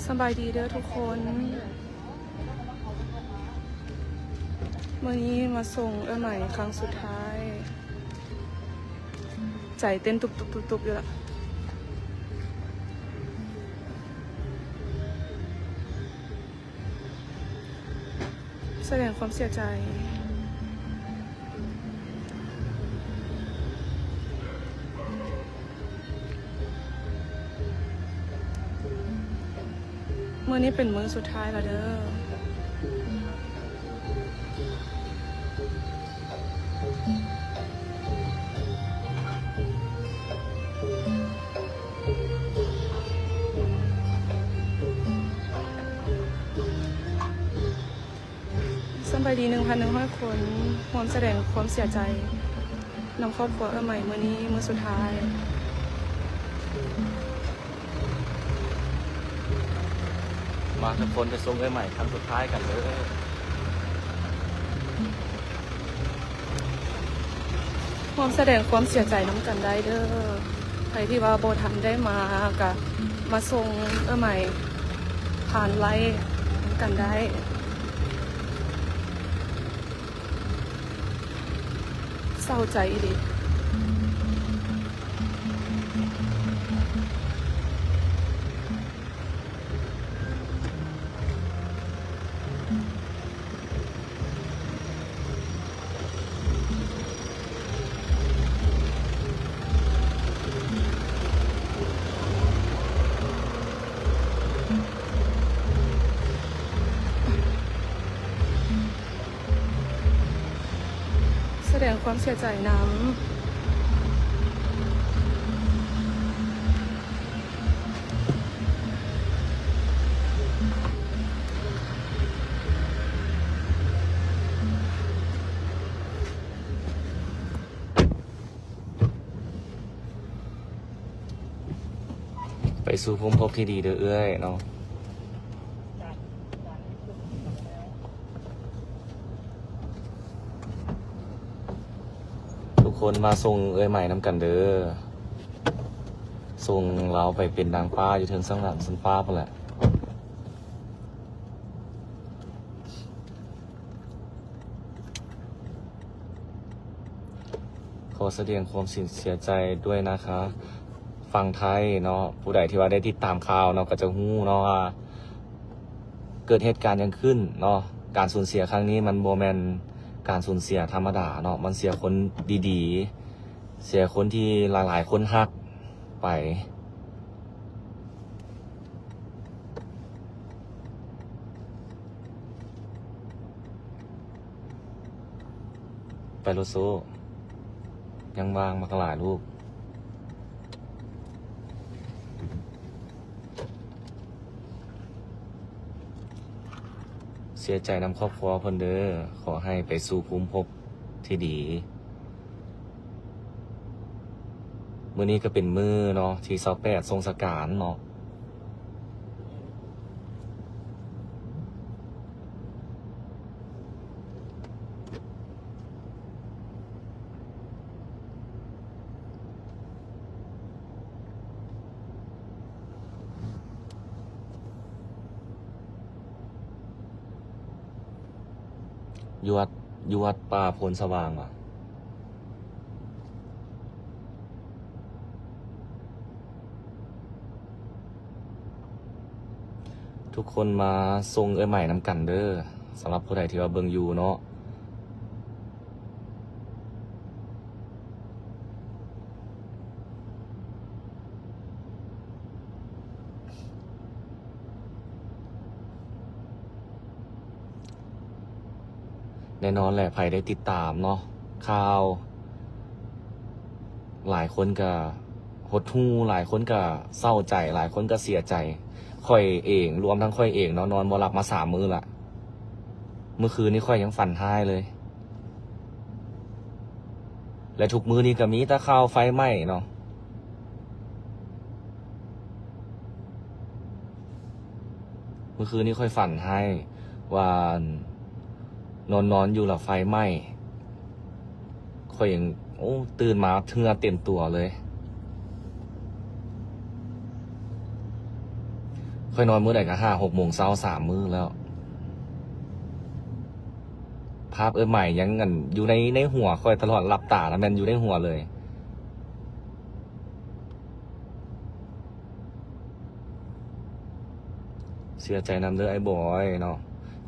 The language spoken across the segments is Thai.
สบายดีเด้อทุกคนวันนี้มาส่งใหม่ครั้งสุดท้ายใจเต้นตุบๆอยู่ละแสดงความเสียใจมื้อนี้เป็นมื้อสุดท้ายแล้วเด้อสบายดี 1,100 คนพร้อมแสดงความเสียใจนำครอบครัวใหม่มื้อนี้มื้อสุดท้ายมาทุกคนไปส่งใหม่ครั้งสุดท้ายกันเลยพร้อมแสดงความเสียใจน้ำกันได้เด้อใครที่ว่าโบทันได้มากะมาส่งใหม่ผ่านไลน์น้ำกันได้เศร้าใจดิแสดงความเสียใจน้ำไปสู่ภูมิภพที่ดีเด้อเอ้ยเนาะทุกคนมาส่งใหม่น้ำกันเด้อส่งเราไปเป็นนางฟ้าอยู่เทิงสังหลังสันฟ้าพุ่นแหละขอแสดงความเสียใจด้วยนะคะฟังไทยเนาะผู้ใดที่ว่าได้ติดตามข่าวเนาะก็จะฮู้เนาะว่าเกิดเหตุการณ์ยังขึ้นเนาะการสูญเสียครั้งนี้มันโบแมนการสูญเสียธรรมดาเนาะมันเสียคนดีๆเสียคนที่หลายๆคนฮักไปโลโซยังวางมากหลายลูกเสียใจนำครอบครัวเพิ่นเด้อขอให้ไปสู่ภูมิภพที่ดีมื้อนี้ก็เป็นมื้อเนาะที่28ทรงสการเนาะอยู่วัดป่าโพนสว่างว่ะทุกคนมาทรงใหม่น้ำกันเด้อสำหรับผู้ใดที่ว่าเบิ่งอยู่เนาะแน่นอนแหละใครได้ติดตามเนาะข่าวหลายคนก็หดหู่หลายคนก็เศร้าใจหลายคนก็เสียใจค่อยเองรวมทั้งค่อยเองเนาะนอนบ่หลับมา3 มื้อละเมื่อคืนนี้ค่อยยังฝันท้ายเลยและทุกมื้อนี้ก็มีแต่ข่าวไฟไหม้เนาะเมื่อคืนนี้ค่อยฝันให้ว่านอนอยู่หลับไฟไหม้ค่อยยังตื่นมาเหงื่อเต็มตัวเลย ค่อยนอนมื้อใดก็5-6 โมงเช้า3 มื้อแล้ว ภาพใหม่ยังกันอยู่ในหัวค่อยตลอดหลับตาแล้วมันอยู่ในหัวเลยเสียใจนำเด้อไอ้บอยเนาะ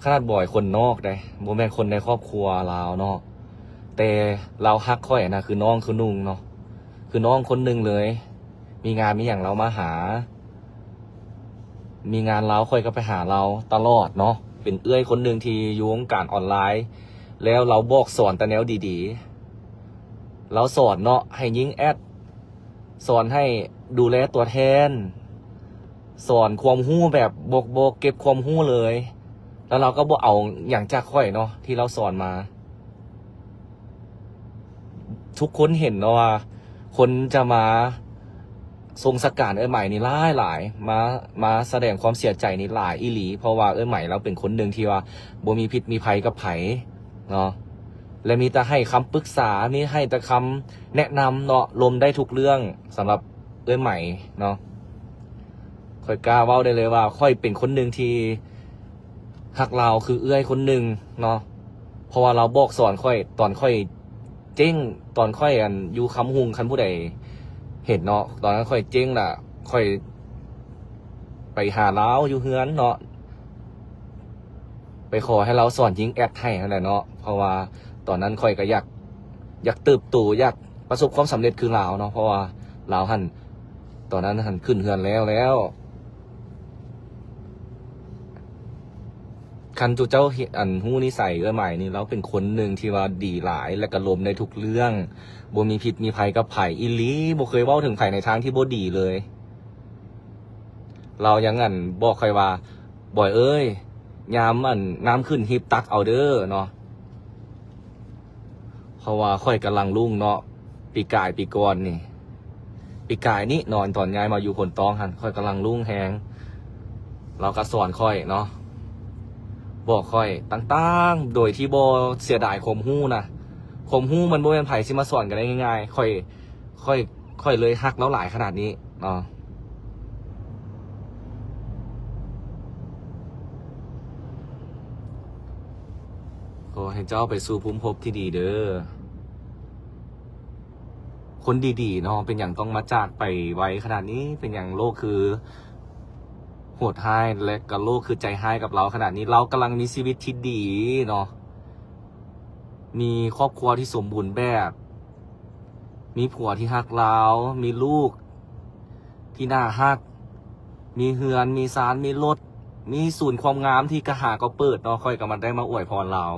ขนาดบอยคนนอกได้บ่แม่นคนในครอบครัวเราเนาะแต่เราฮักค่อยนะคือน้องคือนุ่งเนาะคือน้องคนหนึ่งเลย มีงานมีอย่างเรามาหา มีงานเราค่อยก็ไปหาเราตลอดเนาะเป็นเอื้อยคนหนึ่งที่อยู่วงการออนไลน์แล้วเราบอกสอนแต่แนวดีๆเราสอนเนาะให้ยิงแอดสอนให้ดูแลตัวแทนสอนความหู้แบบโบกเก็บความหู้เลย แล้วเราก็บอกเอาอย่างจากค่อยเนาะที่เราสอนมา ทุกคนเห็นเนาะว่าคนจะมาทรงสกการใหม่นี่หลายมาแสดงความเสียใจนี่หลายอีหลีเพราะว่าใหม่เราเป็นคนหนึ่งที่ว่าบ่มีพิษมีภัยกับไผเนาะและมีแต่ให้คำปรึกษามีให้แต่คำแนะนำเนาะลมได้ทุกเรื่องสำหรับใหม่เนาะค่อยกล้าเว้าได้เลยว่าค่อยเป็นคนหนึ่งที่ฮักเราคือเอื้อยคนหนึ่งเนาะเพราะว่าเราบอกสอนค่อยตอนค่อยเจ้งตอนค่อยอยู่คำหุงคันผู้ใดเห็นเนาะตอนนั้นค่อยเจ้งล่ะค่อยไปหาเราอยู่เฮือนเนาะไปขอให้เราสอนยิงแอดให้นั่นแหละเนาะเพราะว่าตอนนั้นค่อยก็อยากเติบโตอยากประสบความสำเร็จคือเราเนาะเพราะว่าเราหันตอนนั้นหันขึ้นเฮือนแล้วคันจูเจ้าหู้นิสัยใหม่นี่เราเป็นคนหนึ่งที่ว่าดีหลายและกระลมในทุกเรื่องบ่มีพิษมีภัยกับไผ่อีหลีบ่เคยเว้าถึงไผ่ในทางที่บ่ดีเลย เรายังบอกใครว่าบ่อยเอ้ยยามน้ำขึ้นฮิปตักเอาเด้อเนาะเพราะว่าค่อยกำลังรุ่งเนาะปีกายปีก่อนนี่ปีกายนี่นอนตอนย้ายมาอยู่คนตองหันค่อยกำลังรุ่งแหงเราก็สอนค่อยเนาะบอกค่อยต่างๆโดยที่บ่เสียดายข่มหู้นะข่มหู้มันบ่เป็นไผสิมาสอนกันได้ง่ายๆค่อยเลยฮักแล้วหลายขนาดนี้เนาะขอให้เจ้าไปสู่ภูมิภพที่ดีเด้อคนดีๆเนาะเป็นอย่างต้องมาจากไปไว้ขนาดนี้เป็นอย่างโลกคือโหดร้ายและกับโลกคือใจร้ายกับเราขนาดนี้เรากำลังมีชีวิตที่ดีเนาะมีครอบครัวที่สมบูรณ์แบบมีผัวที่ฮักเรามีลูกที่น่าฮักมีเฮือนมีศาลมีรถมีศูนย์ความงามที่กระหาก็เปิดเนาะค่อยกับมันได้มาอวยพรเรา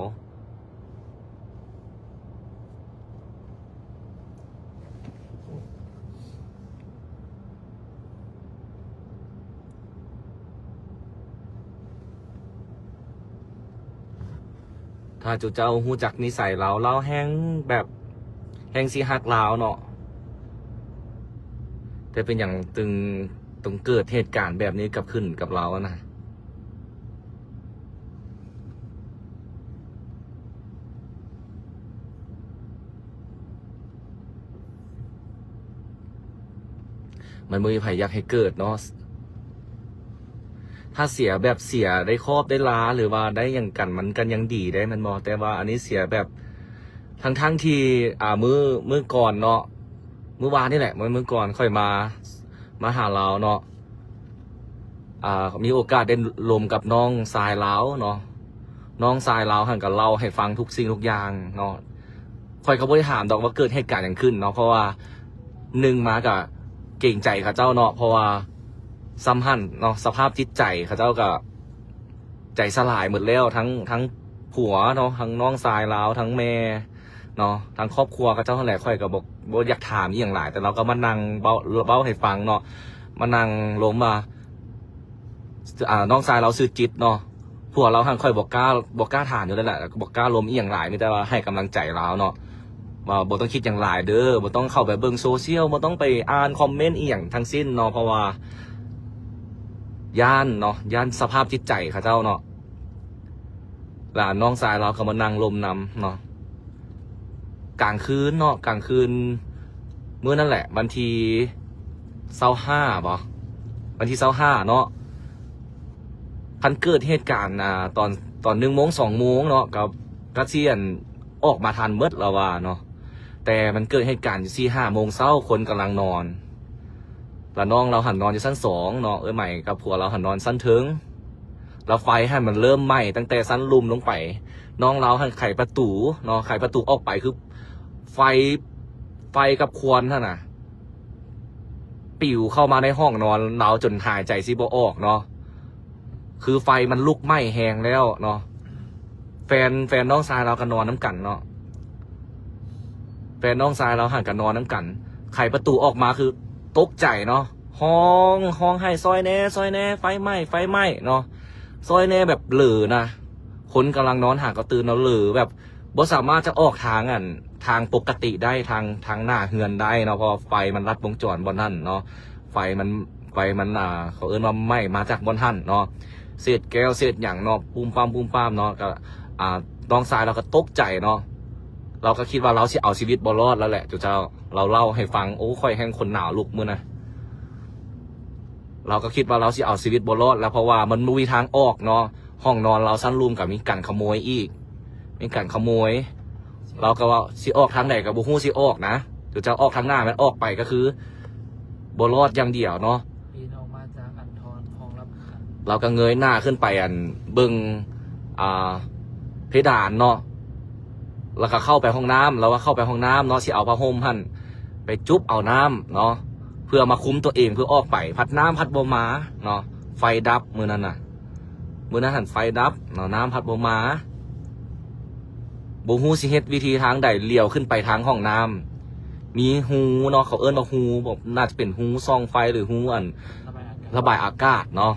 ถ้าจุเจ้าหู้จักนิสัยเราแห้งแบบแห้งสิฮักเราเนาะแต่เป็นอย่างต้องเกิดเหตุการณ์แบบนี้กับขึ้นกับเรานะมันไม่มีใครอยากให้เกิดเนาะถ้าเสียแบบเสียได้ครอบได้ล้าหรือว่าได้อย่างกันมันกันยังดีได้มันมอแต่ว่าอันนี้เสียแบบทั้งที่มื้อก่อนเนาะมื้อวานนี่แหละมื้อก่อนค่อยมาหาเราเนาะมีโอกาสได้รวมกับน้องทรายเล้าเนาะน้องทรายเล้าหันกับเราให้ฟังทุกสิ่งทุกอย่างเนาะค่อยก็บ่ได้ถามดอกว่าเกิดเหตุการณ์อย่างขึ้นเนาะเพราะว่ามากับเก่งใจเขาเจ้าเนาะเพราะว่าซ้ำหั่นเนาะสภาพจิตใจเขาเจ้าก็ใจสลายหมดแล้วทั้งผัวเนาะทั้งน้องทรายเล้าทั้งแม่เนาะทั้งครอบครัวเขาเจ้าเท่าไหร่ค่อยก็บอกอยากถามอย่างไรแต่เราก็มานั่งเบ้าให้ฟังเนาะมานั่งล้มมาน้องทรายเราซื้อจิตเนาะผัวเราหันค่อยบอกกล้าถามอยู่แล้วแหละบอกกล้าล้มอย่างไรไม่แต่ว่าให้กำลังใจเราเนาะว่าบ่ต้องคิดอย่างไรเด้อบ่ต้องเข้าไปเบิ่งโซเชียลบ่ต้องไปอ่านคอมเมนต์อีหยังทั้งสิ้นเนาะเพราะว่าย่านสภาพจิตใจเขาเจ้าเนาะหลานน้องทรายเราก็มานั่งลมนำเนาะกลางคืนเนาะกลางคืนเมื่อนั่นแหละวันที่25วันที่25เนาะ คันเกิดเหตุการณ์ตอน1 โมง 2 โมงเนาะกับกระเซียนออกมาทันเบิดแล้วว่าเนาะแต่มันเกิดเหตุการณ์อยู่4-5 โมงเช้าคนกำลังนอนแล้วน้องเราหันนอนอยู่ชั้น2เนาะใหม่กับผัวเราหันนอนชั้นถึงแล้วไฟให้มันเริ่มไหม้ตั้งแต่ชั้นลุมลงไปน้องเราหันไขประตูเนาะไขประตูออกไปคือไฟกับควันท่านน่ะปิวเข้ามาในห้องนอนเราจนหายใจสิบ่ออกเนาะคือไฟมันลุกไหม้แหงแล้วเนาะแฟนน้องชายเราก็นอนน้ำกันเนาะแฟนน้องชายเราหันกันนอนน้ำกันไขประตูออกมาคือตกใจเนาะห้องให้ซอยแน่ไฟไหม้เนาะซอยแน่แบบเหลือนะคนกำลังนอนหาก็ตื่นเราเหลือแบบบ่สามารถจะออกทางปกติได้ทางหน้าเฮือนได้เนาะเพราะไฟมันลัดวงจรบนนั่นเนาะไฟมันเขาเอิ้นว่าไหม้มาจากบนท่านเนาะเศษแก้วเศษอย่างเนาะปูมปามเนาะก็น้องชายเราก็ตกใจเนาะเราก็คิดว่าเราสิเอาชีวิตบ่รอดแล้วแหละจุเจ้าเราเล่าให้ฟังโอ้ค่อยแห้งคนหนาวลุกมื้อนะเราก็คิดว่าเราสิเอาชีวิตบ่รอดแล้วเพราะว่ามันมีทางออกเนาะห้องนอนเราชั้นรูมกับมีการขโมยอีกมีการขโมยเราก็ว่าสิออกทางไหนกับบุฮู้สิออกนะจุเจ้าออกทางหน้ามันออกไปก็คือบ่รอดอย่างเดียวเนาะปีนออกมาจากอันทอนของรับขัน เราก็เงยหน้าขึ้นไปเบิ่งเพดานเนาะแล้วก็เข้าไปห้องน้ำเราก็เข้าไปห้องน้ำเนาะสิเอาผ้าห่มหั่นไปจุ๊บเอาน้ำเนาะเพื่อมาคุ้มตัวเองเพื่อออกไปพัดน้ำพัดบ่มาเนาะไฟดับมื้อนั้นหันไฟดับเนาะน้ำพัดบ่มาบ่ฮู้สิเฮ็ดวิธีทางใดเลี้ยวขึ้นไปทางห้องน้ำมีหูเนาะเขาเอิ้นว่าหูบอกน่าจะเป็นหูซองไฟหรือหูระบายอากาศเนาะ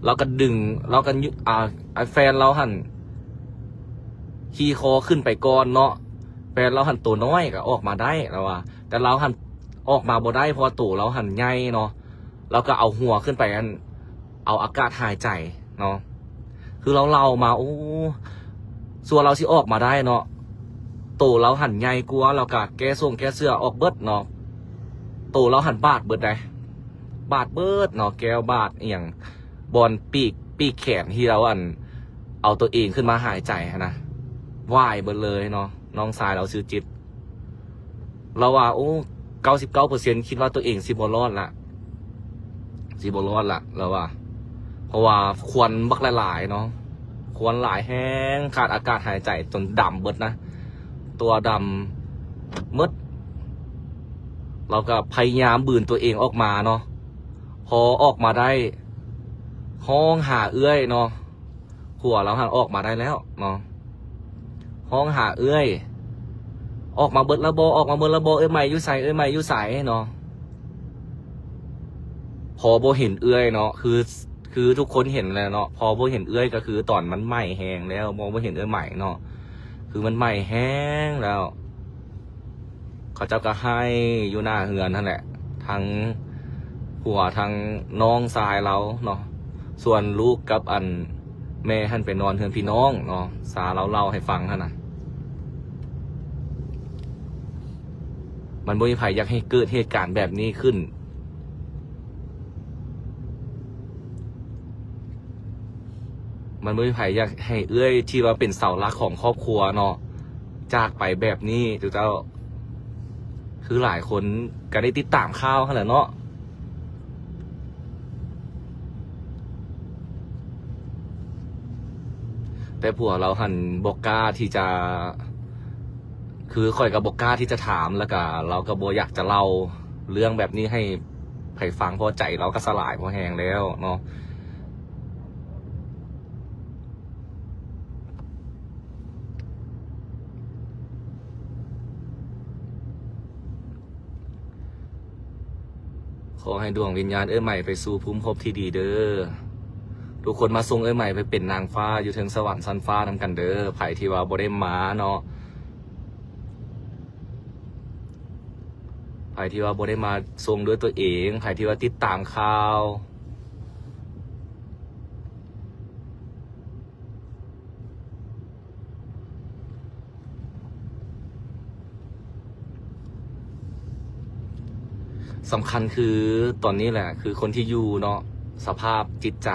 เราก็ดึงเราก็แฟนเราหันขี่คอขึ้นไปก่อนเนาะแฟนเราหันตัวน้อยก็ออกมาได้แล้วว่าแต่เราหันออกมาบ่ได้เพราะตัวเราหันใหญ่เนาะเราก็เอาหัวขึ้นไปเอาอากาศหายใจเนาะคือเรามาโอ้ส่วนเราสิออกมาได้เนาะตัวเราหันใหญ่กลัวเราก็แก้เสื้อออกเบิดเนาะตัวเราหันบาดเบิดได้บาดเบิดเนาะแก้วบาดอย่างบอลปีกแขนที่เราเอาตัวเองขึ้นมาหายใจนะว่ายเบิดเลยเนาะน้องชายเราซื้อจิตเราว่าโอ้99%คิดว่าตัวเองสิบ่รอดละเราว่าเพราะว่าควันบักหลายๆเนาะควันหลายแห้งขาดอากาศหายใจจนดำเบิดนะตัวดำมืดเราก็พยายามบืนตัวเองออกมาเนาะพอออกมาได้ห้องหาเอื้อยเนาะผัวเราหันออกมาได้แล้วเนาะห้องหาเอื้อยออกมาเบิดระโบเอ้ยใหม่อยู่ใสเนาะพอโบเห็นเอื้อยเนาะคือทุกคนเห็นแล้วเนาะพอโบเห็นเอื้อยก็คือตอนมันไหม้แห้งแล้วมองโบเห็นเอื้อยใหม่เนาะคือมันไหม้แห้งแล้วเขาเจ้าก็ให้อยู่หน้าเฮือนนั่นแหละทั้งผัวทั้งน้องชายเราเนาะส่วนลูกกับแม่ท่านไปนอนเฮือนพี่น้องเนาะสาเราเล่าให้ฟังท่านนะมันบ่มีไผอยากให้เกิดเหตุการณ์แบบนี้ขึ้นมันบ่มีไผอยากให้เอื้อยที่ว่าเป็นเสาหลักของครอบครัวเนาะจากไปแบบนี้จุเจ้าคือหลายคนก็ได้ติดตามข่าวขนาดเนาะแต่ผัวเราหันบอกกล้าที่จะคือข่อยกับบอกกล้าที่จะถามแล้วก็เราก็บ่อยากจะเล่าเรื่องแบบนี้ให้ฟังเพราะใจเราก็สลายพอแห้งแล้วเนาะขอให้ดวงวิญญาณใหม่ไปสู่ภูมิภพที่ดีเด้อทุกคนมาส่งใหม่ไปเป็นนางฟ้าอยู่ถึงสวรรค์ชั้นฟ้านำกันเด้อไผที่ว่าบ่ได้มาเนาะไผที่ว่าบ่ได้มาส่งด้วยตัวเองไผที่ว่าติดตามข่าวสำคัญคือตอนนี้แหละคือคนที่อยู่เนาะสภาพจิตใจ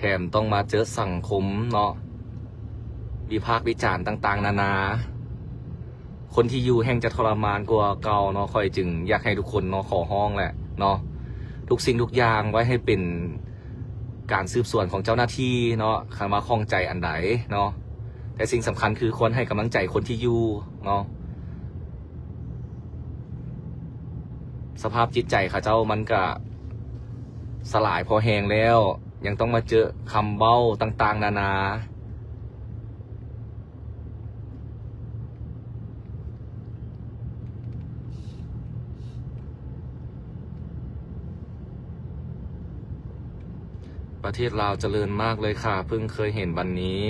แถมต้องมาเจอสังคมเนาะวิพากษ์วิจารณ์ต่างๆนานาคนที่อยู่แห่งจะทรมานกว่าเก่าเนาะค่อยจึงอยากให้ทุกคนเนาะขอห้องแหละเนาะทุกสิ่งทุกอย่างไว้ให้เป็นการสืบสวนของเจ้าหน้าที่เนาะคันมาข้องใจอันใดเนาะแต่สิ่งสำคัญคือควรให้กำลังใจคนที่อยู่เนาะสภาพจิตใจเขาเจ้ามันก็สลายพอแหงแล้วยังต้องมาเจอคำเบ้าต่างๆนานาประเทศลาวเจริญมากเลยค่ะเพิ่งเคยเห็นวันนี้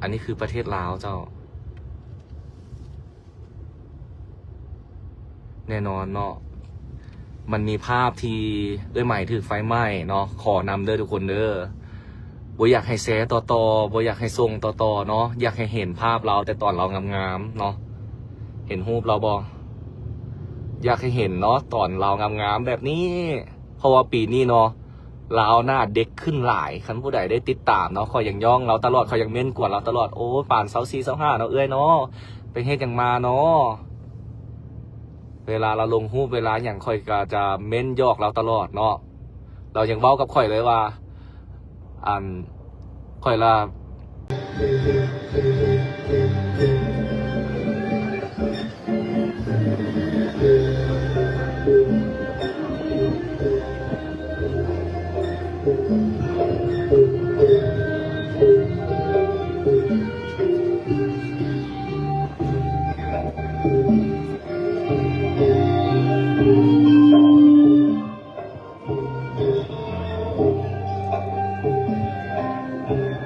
อันนี้คือประเทศลาวเจ้าแน่นอนเนาะมันมีภาพที่ด้วยใหม่ถือไฟไหม้เนาะขอนำเด้อทุกคนเด้อบ่อยากให้แชร์ต่อบ่อยากให้ส่งต่อเนาะอยากให้เห็นภาพเราแต่ตอนเรางามๆเนาะเห็นรูปเราบ่อยากให้เห็นเนาะตอนเรางามๆแบบนี้เพราะว่าปีนี้เนาะเราหน้าเด็กขึ้นหลายคันผู้ใดได้ติดตามเนาะคอยยังย่องเราตลอดคอยยังเม่นกว่าเราตลอดโอ้ป่าน24-25เนาะเอ้ยเนาะไปเฮ็ดอย่างมาเนาะเวลาเราลงรูปเวลาอย่างคอยก็จะเม่นยอกเราตลอดเนาะเรายังเว้ากับคอยเลยว่าคอยละ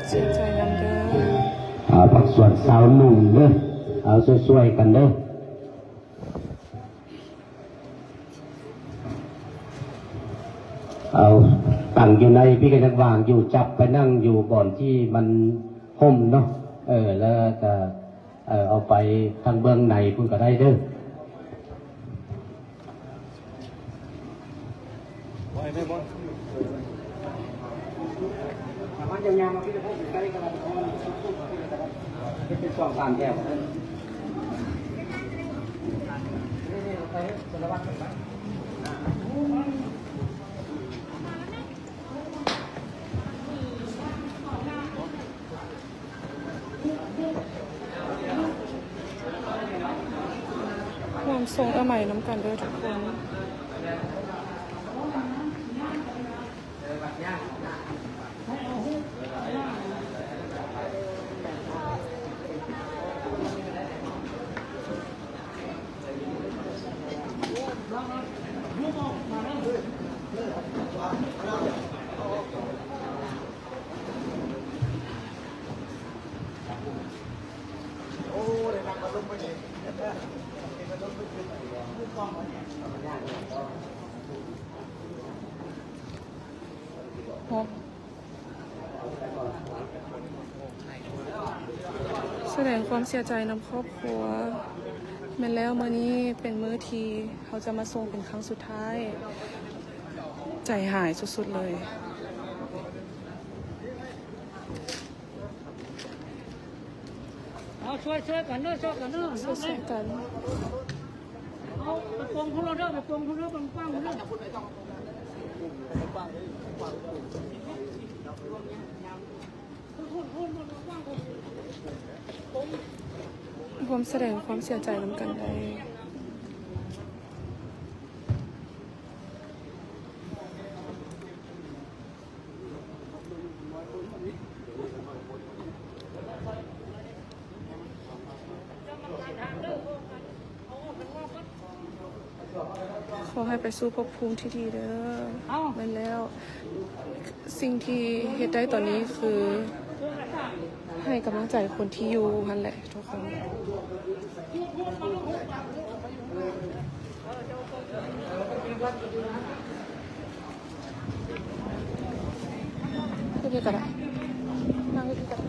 เสียใจนำเด้อ ผักสวนสาวหนุ่มเด้อเอาสวยๆกันเด้อเอาตั้งอยู่ในพี่ก็ยังวางอยู่จับไปนั่งอยู่บ่อนที่มันห่มเนาะแล้วก็เอาไปทางเบื้องในพุ่นก็ได้เด้อมันยาวๆมาพี่จะพูดใกล้กันเป็นช่องการแก้วความทรงเอาใหม่น้ำกันเด้อทุกคนแสดงความเสียใจนำครอบครัวแม้แล้วมื้อนี้เป็นมื้อที่เขาจะมาส่งเป็นครั้งสุดท้าย ใจหายสุดๆเลยช่วยกันเนอะช่วยกันเนอะ ช่วยๆกัน เอาไปปรุงของเราเด้อไปปรุงของเราปังปังเด้อ ความแสดงความเสียใจน้ำกันได้ ขอให้ไปสู่ภพภูมิที่ดีเด้อแม่นแล้ว สิ่งที่เฮ็ดได้ตอนนี้คือ ให้กำลังใจคนที่อยู่นั่นแหละทุกคนพูดดีกันนะนั่งดีกัน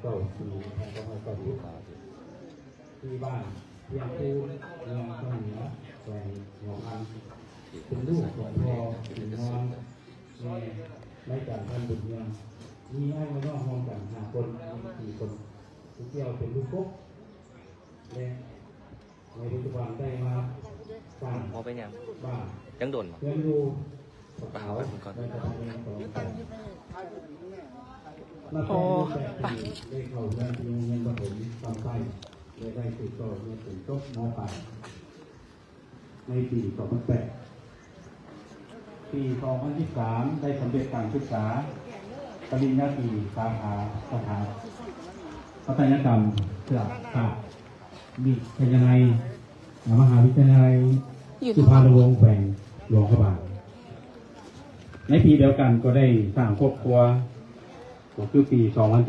เก้าปีท่านก็ให้กับลูกที่บ้านเพียงคูเมืองต้นเหนือแขวงหัวพันเป็นลูกของพ่อถึงนอนแม่ได้จากท่านบุญเมืองมีให้มาน้องห้องกัน5 คน4 คนทุกเที่ยวเป็นลูกกบและในปัจจุบันได้มาสร้าง พอเป็นยัง บ้าน ยังโดนมั้ เพื่อนดูส ไป า หาว ไปผมก่อน ได้ทำงานต่อไปมา โอ้ แต่งรูปแบบได้เข้าเรียนที่โรงเรียนประถมตามไปได้ติดต่อเรียนถึงจบม.ปลายในปี2008ปี2013ได้สำเร็จการศึกษาปริญญาตรีสาขาสถาปัตยกรรมเพื่อศาสตร์วิทยาลัยมหาวิทยาลัย อยู่ สุภาพวงศ์แขวงหลวงพระบางในปีเดียวกันก็ได้สร้างครอบครัวก็คือปี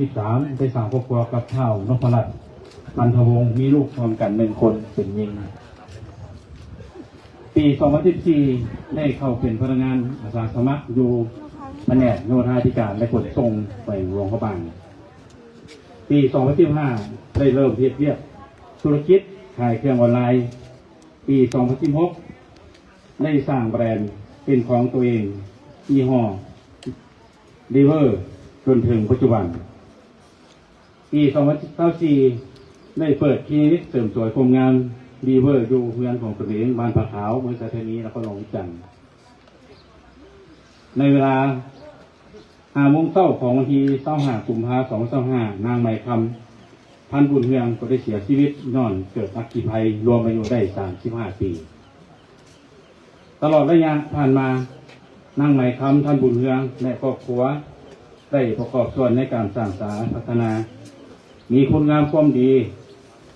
2013ได้สร้างครอบครัวกับเท่านพรัตน์พันธวงศ์มีลูกพร้อมกัน1 คนเป็นหญิงปี2014ได้เข้าเป็นพนักงานอาสาสมัครอยู่แผนกโยธาธิการและขนส่งไปหลวงพระบางปี2015ได้เริ่มเรียบธุรกิจขายเครื่องออนไลน์ปี2016ได้สร้างแบรนด์เป็นของตัวเองยี่ห้อดีเวอร์จนถึงปัจจุบันปี2024ได้เปิดคลินิกเสริมสวยความงามดีเวอร์อยู่เมืองของตัวเองบ้านผาขาวเมืองสะเทนีแล้วก็หนองจันทร์ในเวลา5 โมงเช้าของวันที่25 กุมภาพันธ์ 2025นางไหมคำพันบุญเฮืองก็ได้เสียชีวิตนอนเกิดอัคคีภัยรวมอายุได้35 ปีตลอดระยะผ่านมานั่งไหมคำท่านบุญเฮืองและครอบครัวได้ประกอบส่วนในการสร้างสรรค์พัฒนามีคุณงามความดี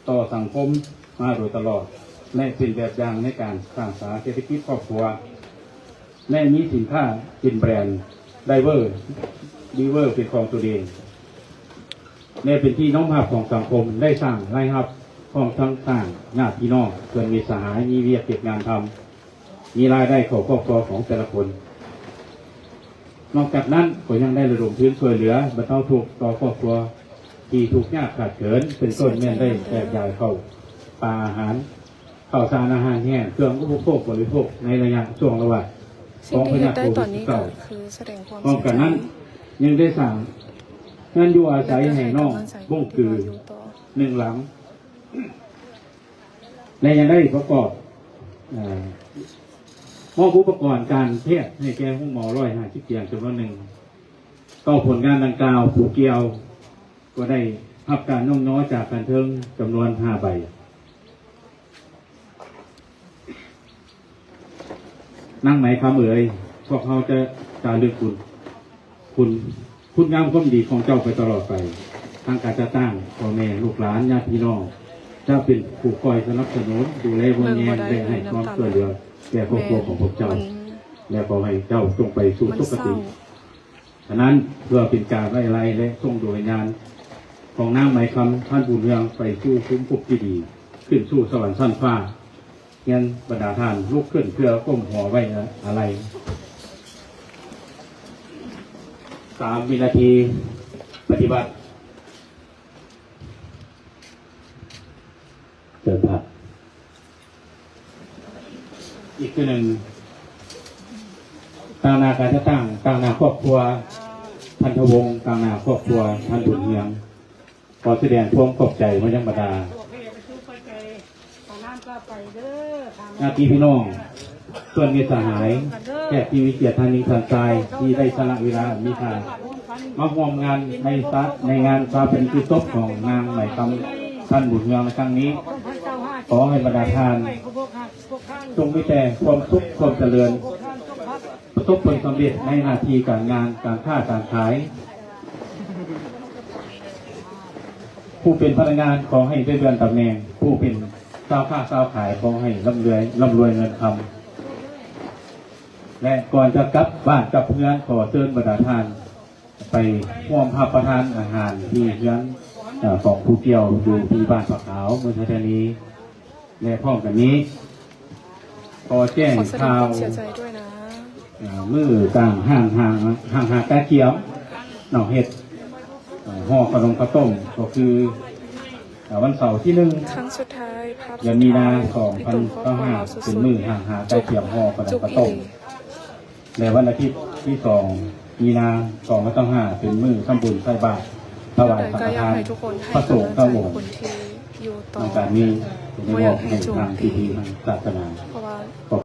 ต่อสังคมมาโดยตลอดและเป็นแบบอย่างในการสร้างสรรค์เศรษฐกิจครอบครัวและมีสินค้าเป็นแบรนด์ดีเวอร์เป็นของตัวเองและเป็นที่น้อมรับของสังคมได้สร้างรายรับของทั้งต่างญาติพี่น้องเพื่อนมีสหายมีเวียกเก็บงานทำมีรายได้เข้าครอบครัวของแต่ละคนนอกจากนั้นก็ยังได้ระดมทุนช่วยเหลือบรรเทาทุกข์ต่อครอบครัวที่ทุกข์ยากขาดเขินเป็นต้นแม่ได้แจกจ่ายเข้าปลาอาหารข้าวสารอาหารแห้งเครื่องอุปโภคบริโภคในระยะช่วงระหว่าง สิ่งที่เฮ็ดได้ตอนนี้ก็คือแสดงความ พร้อม เสีย กัน ใจ นั้นยังได้สั่งงานอยู่อาศัยให้น้องบ้งคือ 1 หลังและยังได้ประกอบมอบอุปกรณ์การแพทย์ให้แก่ห้องหมอ150 เตียงจำนวน 1ต่อผลงานดังกล่าวผู้เกี่ยวก็ได้รับการน้อมน้อยจากการเทิงจำนวน 5 ใบนั่งไหมคำเอ่ยพวกเขาจะการเลือกคุณงามความดีของเจ้าไปตลอดไปทางการจะตั้งพ่อแม่ลูกหลานญาติพี่น้องจะเป็นผู้คอยสนับสนุนดูแลบนแยงได้ให้ความช่วยเหลือแก่ครอบครัวของพวกเจ้าและขอให้เจ้าจงไปสู่สุคติฉะนั้นเพื่อเป็นการไล่และส่งดวงวิญญาณของนางไหมคำท่านบุญเรืองไปสู่คุ้มภพที่ดีขึ้นสู่สวรรค์ชั้นฟ้าเงี้ยบรรดาท่านลุกขึ้นเพื่อก้มหัวไว้อะไร3 วินาทีปฏิบัติเกิดผัดอีกคือ 1ตั้งนาการจะตั้งนาครอบครัวพันธวงศ์ตั้งนาครอบครัวท่านบุญเฮียงขอแสดงความขอบใจมายังบรรดาญาติพี่น้องส่วนมีสหายแขกที่มีเกียรติทางนี้ทางกายที่ได้สละเวลามีค่ามาร่วมงานในงานซาเป็นที่ศพของนางไหมคำท่านบุญเมืองในครั้งนี้ขอให้บรรดาทานจงมีแต่ความสุขความเจริญประสบผลสำเร็จในหน้าที่การงานการค้าการขายผู้เป็นพนักงานขอให้ได้เลื่อนตำแหน่งผู้เป็นเจ้าค้าเจ้าขายขอให้ร่ำรวยเงินคำและก่อนจะกลับบ้านกับเพื่อนขอเชิญบรรดาทานไปร่วมรับประทานอาหารที่เพื่อนของผู้เกี่ยวอยู่ที่บ้านปะขาวเมืองธานีและพร้อมกันนี้ขอแจ้ง ขอแสดง ข่าว ความเสียใจด้วยนะ มือต่างห่างกาเขียวหนองเห็ด ห่อขนมข้าวต้มก็คือวันเสาร์ที่หนึ่ง ครั้งสุดท้ายภาพ เดือนมีนา2565เป็นมือห่างหาใกล้เทียมห่อขนม จุก ข้าว อี ต้ม หลี ในวันอาทิตย์ที่2มีนา2565เป็นมือทำบุญใส่บาตรถวาย แต่ สัง ก็ ฆ อยาก ทาน ให้ทุกคนให้ พระส กำ ง ลั ฆ์ ง พระ ใจ วงศ์ คนที่อยู่ต่อ ในการนี้ในมอบให้ทางพิธีทางศาสนา เพราะว่า